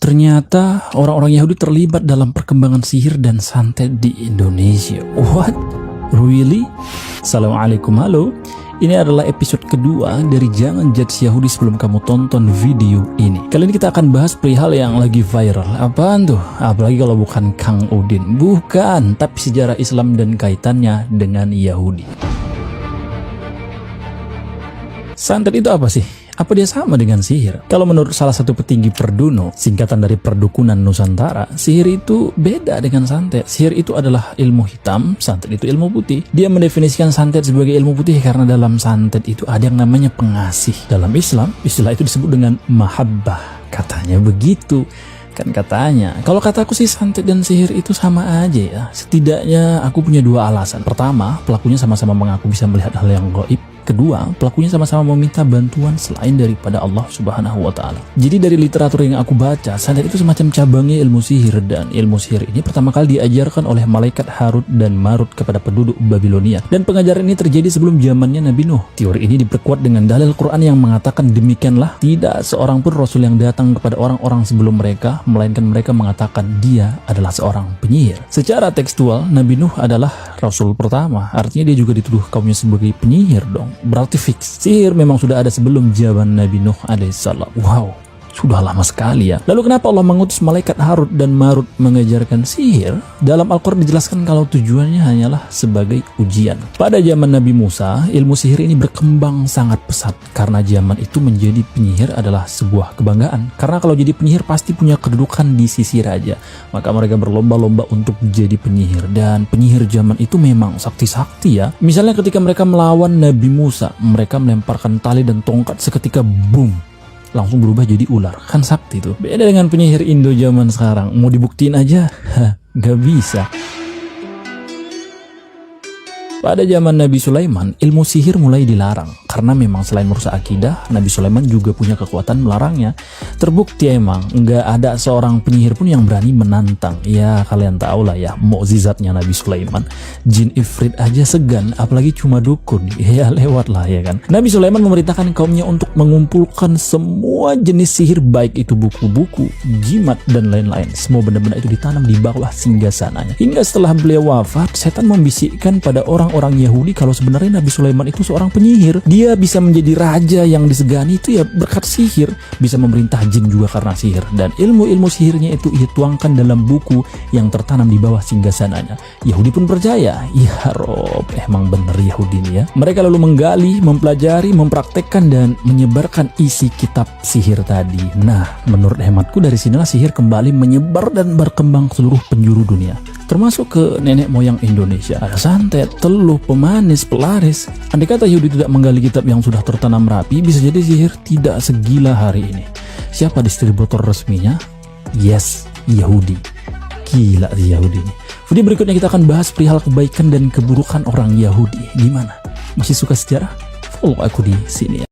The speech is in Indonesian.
Ternyata orang-orang Yahudi terlibat dalam perkembangan sihir dan santet di Indonesia. What? Really? Assalamualaikum, halo. Ini adalah episode kedua dari Jangan Judge Yahudi sebelum kamu tonton video ini. Kali ini kita akan bahas perihal yang lagi viral. Apaan tuh? Apalagi kalau bukan Kang Udin. Bukan, tapi sejarah Islam dan kaitannya dengan Yahudi. Santet itu apa sih? Apa dia sama dengan sihir? Kalau menurut salah satu petinggi Perduno, singkatan dari Perdukunan Nusantara, sihir itu beda dengan santet. Sihir itu adalah ilmu hitam, santet itu ilmu putih. Dia mendefinisikan santet sebagai ilmu putih karena dalam santet itu ada yang namanya pengasih. Dalam Islam, istilah itu disebut dengan mahabbah. Katanya begitu. Kan katanya, kalau kataku sih santet dan sihir itu sama aja ya. Setidaknya aku punya dua alasan. Pertama, pelakunya sama-sama mengaku bisa melihat hal yang gaib. Kedua, pelakunya sama-sama meminta bantuan selain daripada Allah Subhanahu wa Ta'ala. Jadi dari literatur yang aku baca, santet itu semacam cabangnya ilmu sihir, dan ilmu sihir ini pertama kali diajarkan oleh malaikat Harut dan Marut kepada penduduk Babilonia. Dan pengajaran ini terjadi sebelum zamannya Nabi Nuh. Teori ini diperkuat dengan dalil Quran yang mengatakan demikianlah, tidak seorang pun rasul yang datang kepada orang-orang sebelum mereka, melainkan mereka mengatakan dia adalah seorang penyihir. Secara tekstual, Nabi Nuh adalah rasul pertama, artinya dia juga dituduh kaumnya sebagai penyihir dong. Berarti fix, sihir memang sudah ada sebelum zaman Nabi Nuh alaihissalam. Wow, sudah lama sekali ya. Lalu kenapa Allah mengutus malaikat Harut dan Marut mengajarkan sihir? Dalam Al-Quran dijelaskan kalau tujuannya hanyalah sebagai ujian. Pada zaman Nabi Musa, ilmu sihir ini berkembang sangat pesat. Karena zaman itu menjadi penyihir adalah sebuah kebanggaan. Karena kalau jadi penyihir pasti punya kedudukan di sisi raja. Maka mereka berlomba-lomba untuk jadi penyihir. Dan penyihir zaman itu memang sakti-sakti ya. Misalnya ketika mereka melawan Nabi Musa, mereka melemparkan tali dan tongkat seketika boom, langsung berubah jadi ular. Kan sakti tuh. Beda dengan penyihir Indo zaman sekarang. Mau dibuktiin aja, gak bisa. Pada zaman Nabi Sulaiman, ilmu sihir mulai dilarang. Karena memang selain merusak akidah, Nabi Sulaiman juga punya kekuatan melarangnya. Terbukti emang, nggak ada seorang penyihir pun yang berani menantang. Ya kalian tahu lah ya, mukjizatnya Nabi Sulaiman. Jin Ifrit aja segan, apalagi cuma dukun. Ya lewat lah ya kan. Nabi Sulaiman memerintahkan kaumnya untuk mengumpulkan semua jenis sihir, baik itu buku-buku, jimat, dan lain-lain. Semua benda-benda itu ditanam di bawah singgasananya. Hingga setelah beliau wafat, setan membisikkan pada orang Yahudi kalau sebenarnya Nabi Sulaiman itu seorang penyihir. Dia bisa menjadi raja yang disegani itu ya berkat sihir, bisa memerintah jin juga karena sihir, dan ilmu-ilmu sihirnya itu ia tuangkan dalam buku yang tertanam di bawah singgasananya. Yahudi pun percaya. Ya Rob, emang bener Yahudi nih ya. Mereka lalu menggali, mempelajari, mempraktekkan, dan menyebarkan isi kitab sihir tadi. Nah, menurut hematku dari sinilah sihir kembali menyebar dan berkembang ke seluruh penjuru dunia, termasuk ke nenek moyang Indonesia. Ada santet, teluh, pemanis, pelaris. Andai kata Yahudi tidak menggali kitab yang sudah tertanam rapi, bisa jadi sihir tidak segila hari ini. Siapa distributor resminya? Yes, Yahudi. Gila Yahudi ini. Video berikutnya kita akan bahas perihal kebaikan dan keburukan orang Yahudi. Gimana? Masih suka sejarah? Follow aku di sini ya.